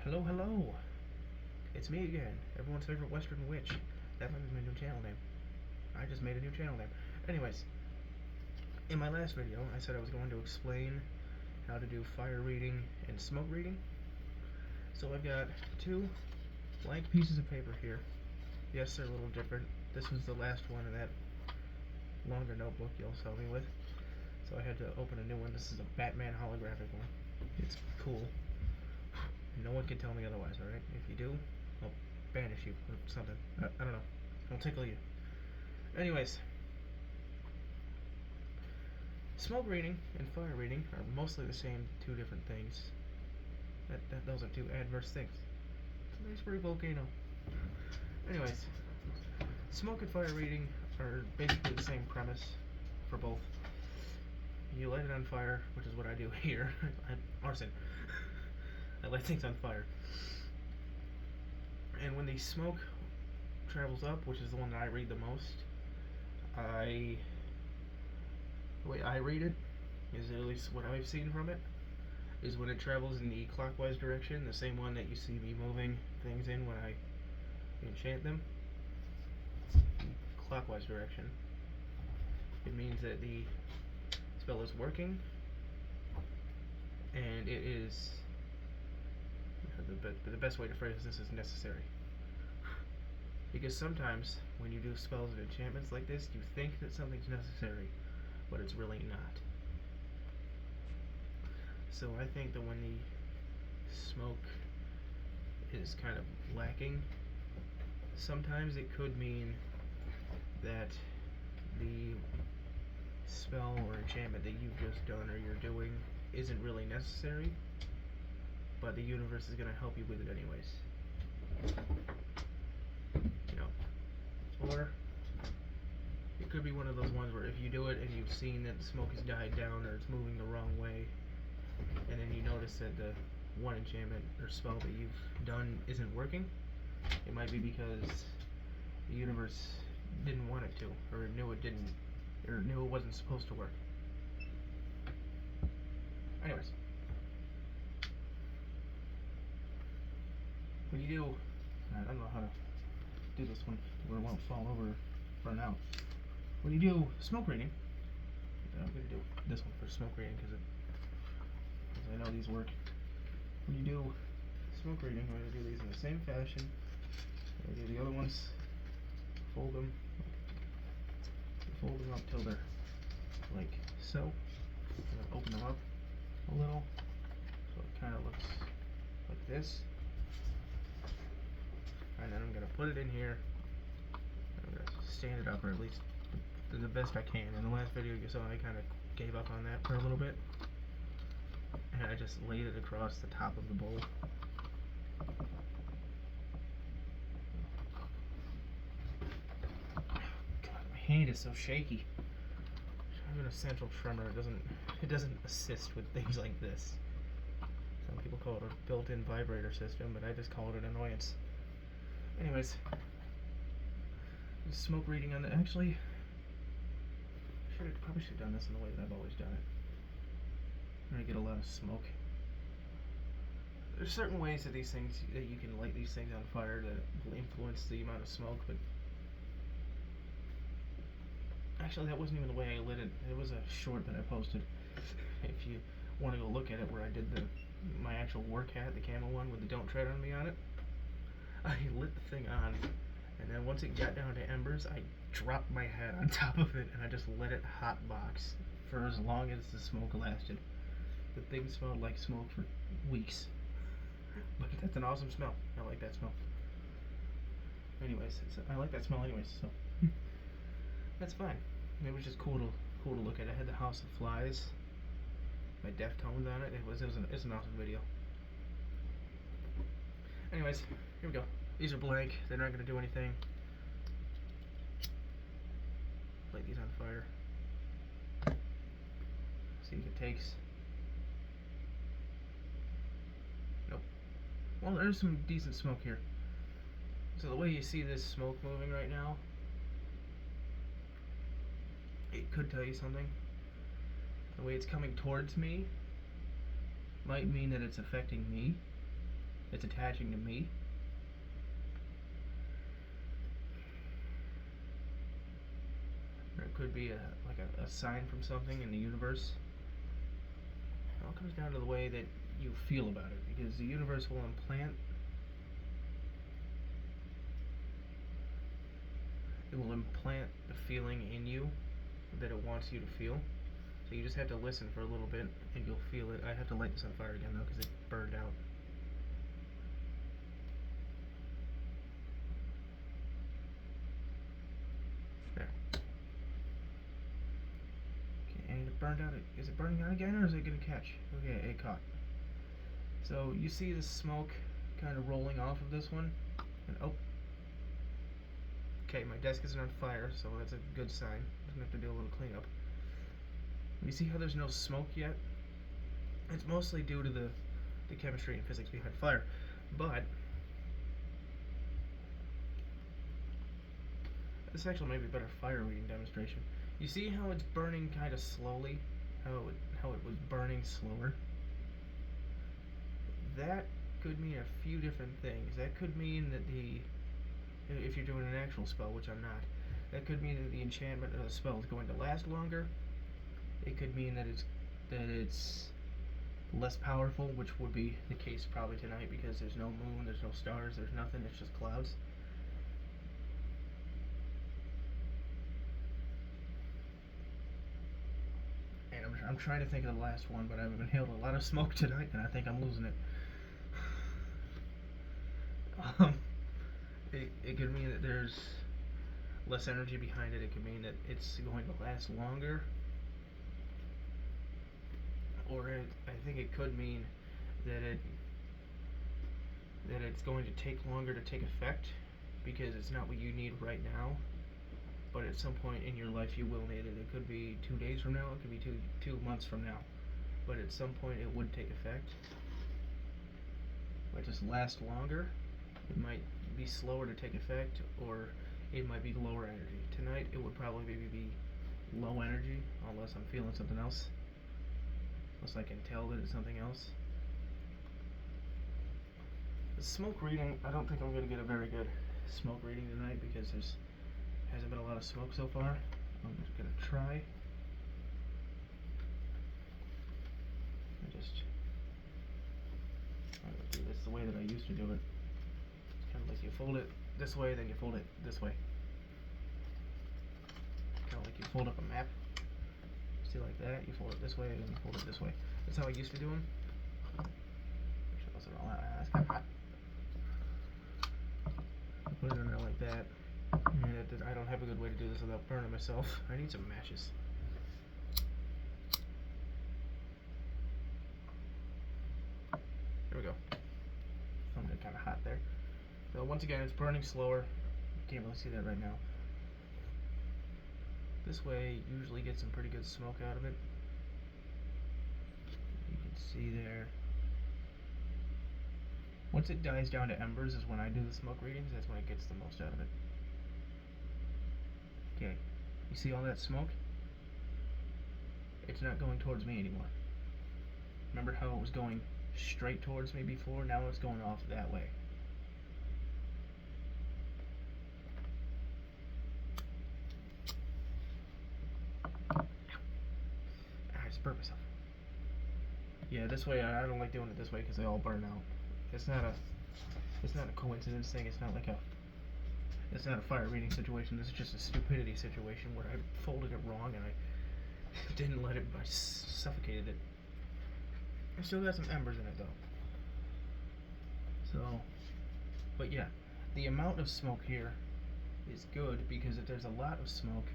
Hello, hello. It's me again, everyone's favorite Western witch. That might be my new channel name. I just made a new channel name. Anyways, in my last video, I said I was going to explain how to do fire reading and smoke reading. So I've got two blank pieces of paper here. Yes, they're a little different. This was the last one in that longer notebook you'll saw me with. So I had to open a new one. This is a Batman holographic one. It's cool. No one can tell me otherwise, alright? If you do, I'll banish you or something. I don't know. I'll tickle you. Anyways, smoke reading and fire reading are mostly the same two different things. Those are two adverse things. It's a nice pretty volcano. Anyways, smoke and fire reading are basically the same premise for both. You light it on fire, which is what I do here. Arson. I light things on fire. And when the smoke travels up, which is the one that I read the most, the way I read it, is at least what I've seen from it, is when it travels in the clockwise direction, the same one that you see me moving things in when I enchant them. Clockwise direction. It means that the spell is working, and it is the best way to phrase this is necessary. Because sometimes when you do spells and enchantments like this, you think that something's necessary, but it's really not. So I think that when the smoke is kind of lacking, sometimes it could mean that the spell or enchantment that you've just done or you're doing isn't really necessary, but the universe is going to help you with it anyways. You know, or it could be one of those ones where if you do it and you've seen that the smoke has died down or it's moving the wrong way, and then you notice that the one enchantment or spell that you've done isn't working, it might be because the universe didn't want it to, or knew it didn't, or knew it wasn't supposed to work. Anyways, when you do, I don't know how to do this one where it won't fall over or burn out. When you do smoke reading, I'm going to do this one for smoke reading because I know these work. When you do smoke reading, I'm going to do these in the same fashion. I'm going to do the other ones, fold them up till they're like so. I'm going to open them up a little so it kind of looks like this. And then I'm going to put it in here. I'm going to stand it up, or at least the best I can. In the last video you saw I kind of gave up on that for a little bit. And I just laid it across the top of the bowl. God, my hand is so shaky. Having a central tremor, it doesn't assist with things like this. Some people call it a built-in vibrator system, but I just call it an annoyance. Anyways, smoke reading on the probably should have done this in the way that I've always done it. I'm gonna get a lot of smoke. There's certain ways that you can light these things on fire that will influence the amount of smoke, but actually that wasn't even the way I lit it. It was a short that I posted. If you want to go look at it, where I did my actual work hat, the camel one with the "Don't Tread on Me" on it. I lit the thing on, and then once it got down to embers, I dropped my hat on top of it, and I just let it hotbox for as long as the smoke lasted. The thing smelled like smoke for weeks. But that's an awesome smell. I like that smell. Anyways, I like that smell anyways, so that's fine. It was just cool to look at. I had the House of Flies, my Deftones on it. It's an awesome video. Anyways, here we go. These are blank. They're not going to do anything. Light these on fire. See if it takes. Nope. Well, there's some decent smoke here. So the way you see this smoke moving right now, it could tell you something. The way it's coming towards me might mean that it's affecting me. that's attaching to me. Or it could be a sign from something in the universe. It all comes down to the way that you feel about it, because the universe will implant. It will implant the feeling in you that it wants you to feel. So you just have to listen for a little bit and you'll feel it. I have to light this on fire again though because it burned out. There. Okay, and it burned out. Is it burning out again or is it going to catch? Okay, it caught. So you see the smoke kind of rolling off of this one. And oh. Okay, my desk isn't on fire, so that's a good sign. I'm going to have to do a little cleanup. You see how there's no smoke yet? It's mostly due to the chemistry and physics behind fire. But this actually may be a better fire reading demonstration. You see how it's burning kind of slowly? How it was burning slower? That could mean a few different things. That could mean that if you're doing an actual spell, which I'm not, that could mean that the enchantment of the spell is going to last longer. It could mean that it's less powerful, which would be the case probably tonight because there's no moon, there's no stars, there's nothing, it's just clouds. And I'm trying to think of the last one, but I've inhaled a lot of smoke tonight and I think I'm losing it. It could mean that there's less energy behind it. It could mean that it's going to last longer. Or I think it could mean that it's going to take longer to take effect because it's not what you need right now. But at some point in your life you will need it. It could be 2 days from now, it could be two months from now. But at some point it would take effect. It might just last longer. It might be slower to take effect, or it might be lower energy. Tonight it would probably be low energy, unless I'm feeling something else. Unless I can tell that it's something else. The smoke reading, I don't think I'm going to get a very good smoke reading tonight because there hasn't been a lot of smoke so far. I'm just going to try. I'm going to do this the way that I used to do it. It's kind of like you fold it this way, then you fold it this way. Kind of like you fold up a map. See, like that, you fold it this way, and you fold it this way. That's how I used to do them. Make sure those are all out. That's kind of hot. Put it in there like that. And I don't have a good way to do this without burning myself. I need some matches. There we go. Found it kind of hot there. So once again, it's burning slower. You can't really see that right now. This way usually gets some pretty good smoke out of it. You can see there. Once it dies down to embers is when I do the smoke readings. That's when it gets the most out of it. Okay, you see all that smoke? It's not going towards me anymore. Remember how it was going straight towards me before? Now it's going off that way. Burn myself. Yeah, this way I don't like doing it this way because they all burn out. It's not a coincidence thing. It's not a fire reading situation. This is just a stupidity situation where I folded it wrong and I didn't let it. I suffocated it. I still got some embers in it though. So, but yeah, the amount of smoke here is good because if there's a lot of smoke,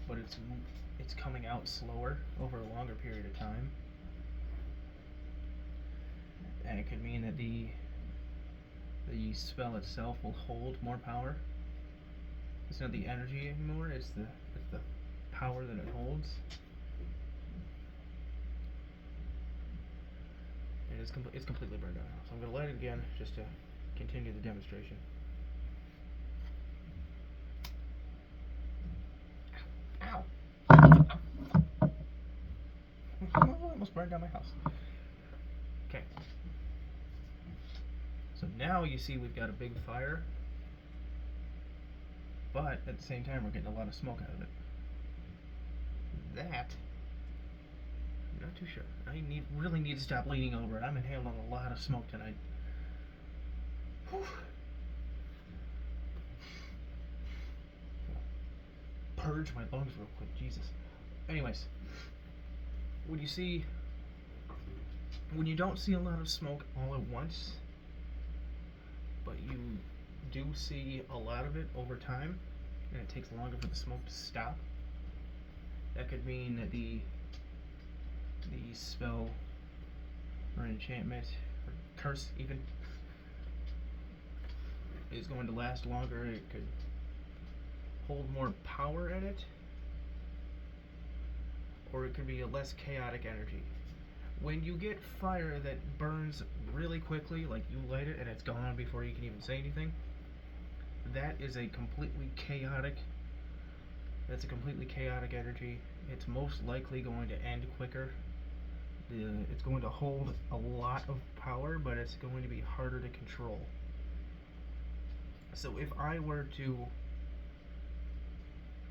but it's coming out slower over a longer period of time, and it could mean that the spell itself will hold more power. It's not the energy anymore, it's the power that it holds. And it's completely burned out now. So I'm going to light it again just to continue the demonstration. Ow! I almost burned down my house. Okay. Now you see we've got a big fire, but at the same time we're getting a lot of smoke out of it. That, I'm not too sure. I really need to stop leaning over it. I'm inhaling a lot of smoke tonight. Whew. Purge my lungs real quick, Jesus. Anyways, when you don't see a lot of smoke all at once, but you do see a lot of it over time, and it takes longer for the smoke to stop, that could mean that the spell or enchantment or curse even is going to last longer. It could hold more power in it, or it could be a less chaotic energy. When you get fire that burns really quickly, like you light it and it's gone before you can even say anything, that's a completely chaotic energy. It's most likely going to end quicker. It's going to hold a lot of power, but it's going to be harder to control. So if I were to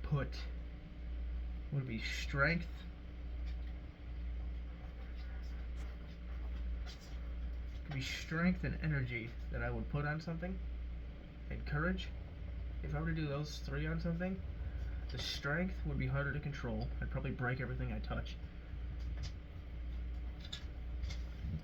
put, would it be strength? It could be strength and energy that I would put on something, and courage. If I were to do those three on something, the strength would be harder to control. I'd probably break everything I touch.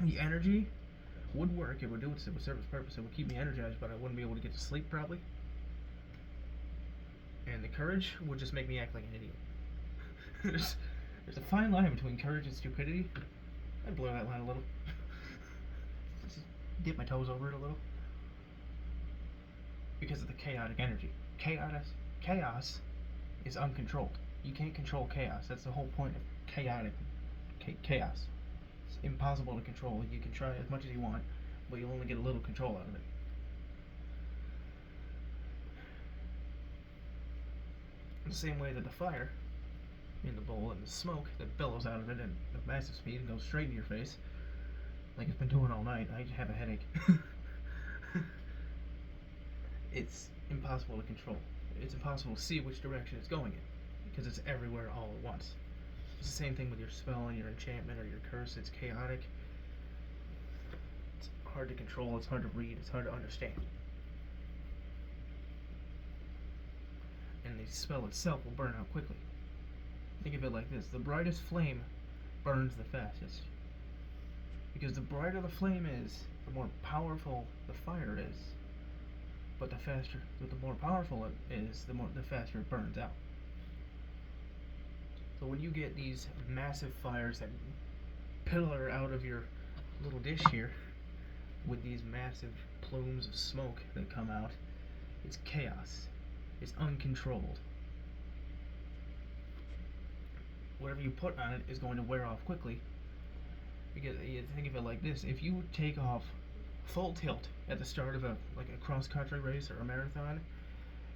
The energy would work. It would serve its purpose. It would keep me energized, but I wouldn't be able to get to sleep probably. And the courage would just make me act like an idiot. There's a fine line between courage and stupidity. I'd blur that line a little. Just dip my toes over it a little. Because of the chaotic energy. Chaos is uncontrolled. You can't control chaos. That's the whole point of chaos. It's impossible to control. You can try as much as you want, but you'll only get a little control out of it. The same way that the fire in the bowl and the smoke that billows out of it at a massive speed and goes straight in your face, like it's been doing all night. I have a headache. It's impossible to control. It's impossible to see which direction it's going in, because it's everywhere all at once. It's the same thing with your spell and your enchantment or your curse. It's chaotic. It's hard to control. It's hard to read. It's hard to understand. And the spell itself will burn out quickly. Think of it like this. The brightest flame burns the fastest. Because the brighter the flame is, the more powerful the fire is. But the more powerful it is, the faster it burns out. So when you get these massive fires that pillar out of your little dish here, with these massive plumes of smoke that come out, it's chaos. It's uncontrolled. Whatever you put on it is going to wear off quickly. Because you think of it like this: if you take off full tilt at the start of a cross-country race or a marathon,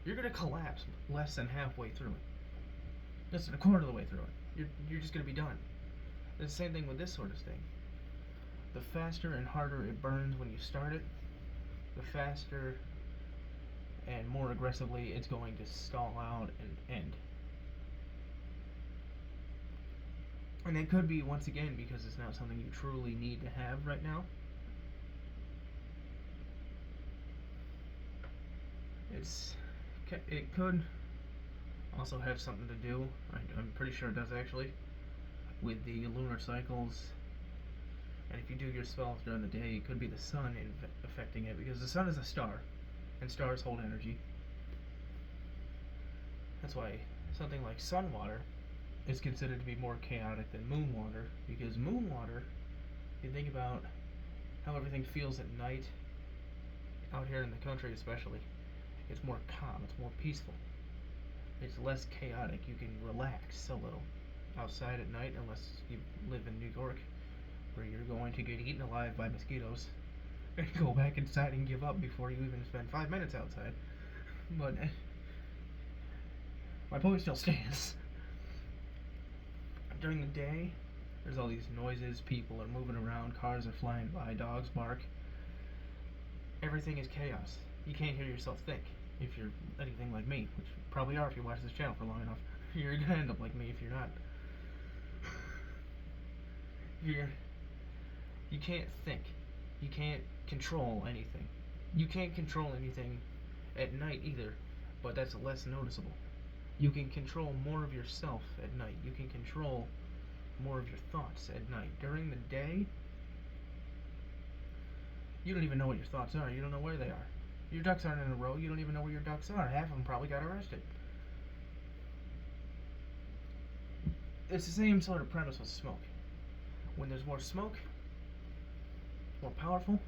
you're gonna collapse less than halfway through it. Less than a quarter of the way through it. You're just gonna be done. It's the same thing with this sort of thing. The faster and harder it burns when you start it, the faster and more aggressively it's going to stall out and end. And it could be, once again, because it's not something you truly need to have right now. It could also have something to do, I'm pretty sure it does actually, with the lunar cycles. And if you do your spells during the day, it could be the sun affecting it, because the sun is a star, and stars hold energy. That's why something like sun water is considered to be more chaotic than moon water, because moon water, if you think about how everything feels at night, out here in the country especially, it's more calm, it's more peaceful. It's less chaotic. You can relax a little outside at night, unless you live in New York, where you're going to get eaten alive by mosquitoes and go back inside and give up before you even spend 5 minutes outside. But my point still stands. During the day, there's all these noises, people are moving around, cars are flying by, dogs bark. everything is chaos. You can't hear yourself think if you're anything like me, which you probably are if you watch this channel for long enough. You're gonna end up like me if you're not. You're you can't think. You can't control anything. You can't control anything at night either, but that's less noticeable. You can control more of yourself at night. You can control more of your thoughts at night. During the day, you don't even know what your thoughts are. You don't know where they are. Your ducks aren't in a row. You don't even know where your ducks are. Half of them probably got arrested. It's the same sort of premise with smoke. When there's more smoke, more powerful,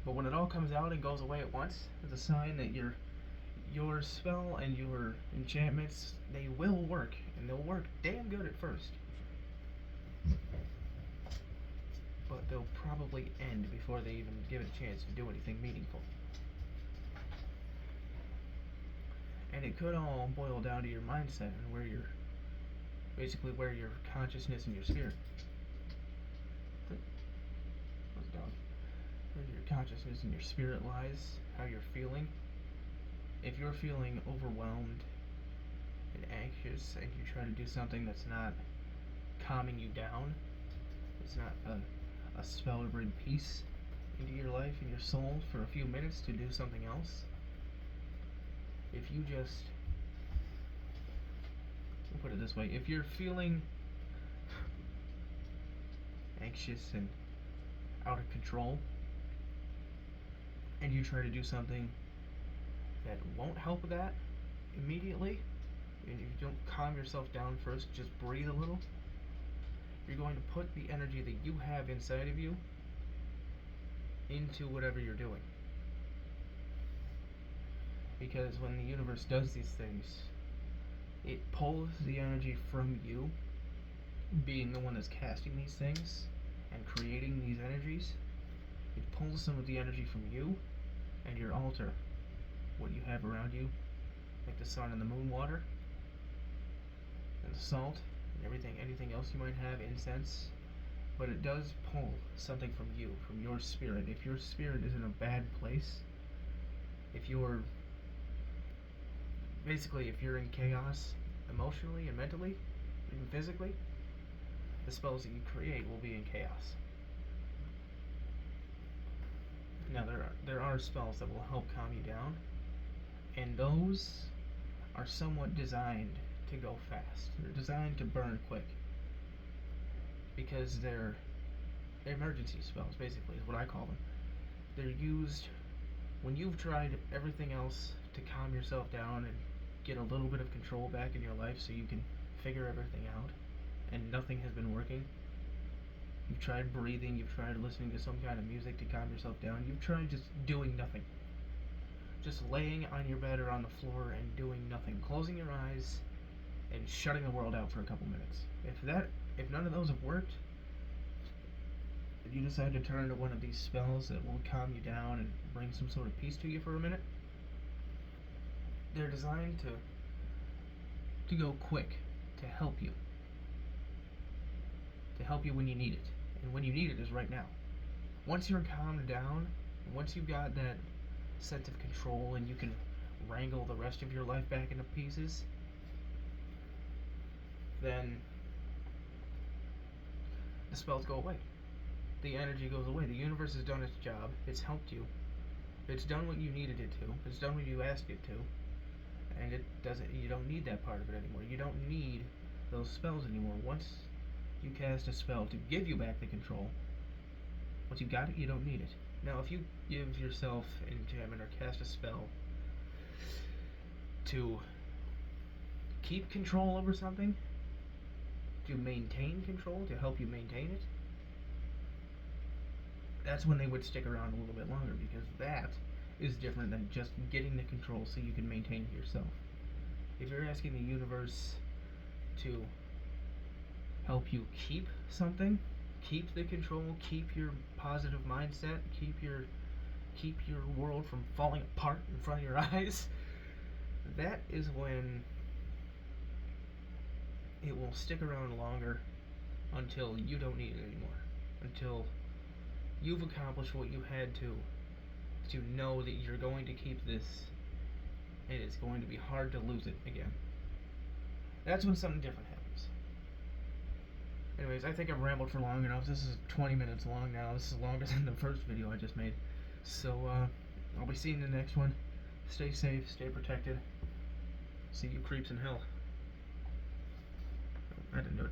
but when it all comes out and goes away at once, it's a sign that your spell and your enchantments, they will work, and they'll work damn good at first. But they'll probably end before they even give it a chance to do anything meaningful. And it could all boil down to your mindset and where your consciousness and your spirit, where your consciousness and your spirit lies, how you're feeling. If you're feeling overwhelmed and anxious and you try to do something that's not calming you down, it's not a spell to bring peace into your life and your soul for a few minutes to do something else, if you just, we'll put it this way, if you're feeling anxious and out of control and you try to do something that won't help that immediately, and you don't calm yourself down first, just breathe a little, you're going to put the energy that you have inside of you into whatever you're doing. Because when the universe does these things, it pulls the energy from you, being the one that's casting these things and creating these energies. It pulls some of the energy from you and your altar, what you have around you, like the sun and the moon water, and the salt, and anything else you might have, incense. But it does pull something from you, from your spirit. If your spirit is in a bad place, if you're in chaos emotionally and mentally, even physically, the spells that you create will be in chaos. Now there are spells that will help calm you down, and those are somewhat designed to go fast. They're designed to burn quick, because they're emergency spells, basically, is what I call them. They're used when you've tried everything else to calm yourself down and get a little bit of control back in your life so you can figure everything out, and nothing has been working. You've tried breathing, you've tried listening to some kind of music to calm yourself down, you've tried just doing nothing. Just laying on your bed or on the floor and doing nothing. Closing your eyes and shutting the world out for a couple minutes. If none of those have worked, if you decide to turn to one of these spells that will calm you down and bring some sort of peace to you for a minute, they're designed to go quick, to help you when you need it. And when you need it is right now. Once you're calmed down, once you've got that sense of control and you can wrangle the rest of your life back into pieces, then the spells go away. The energy goes away. The universe has done its job. It's helped you. It's done what you needed it to. It's done what you asked it to. And you don't need that part of it anymore. You don't need those spells anymore. Once you cast a spell to give you back the control, once you got it, you don't need it. Now, if you give yourself an enchantment or cast a spell to keep control over something, to maintain control, to help you maintain it, that's when they would stick around a little bit longer, because that is different than just getting the control so you can maintain it yourself. If you're asking the universe to help you keep something, keep the control, keep your positive mindset, keep your world from falling apart in front of your eyes, that is when it will stick around longer, until you don't need it anymore, until you've accomplished what you had to know that you're going to keep this, and it's going to be hard to lose it again. That's when something different happens. Anyways, I think I've rambled for long enough. This is 20 minutes long now. This is longer than the first video I just made. So, I'll be seeing you in the next one. Stay safe, stay protected. See you creeps in hell. I didn't do it.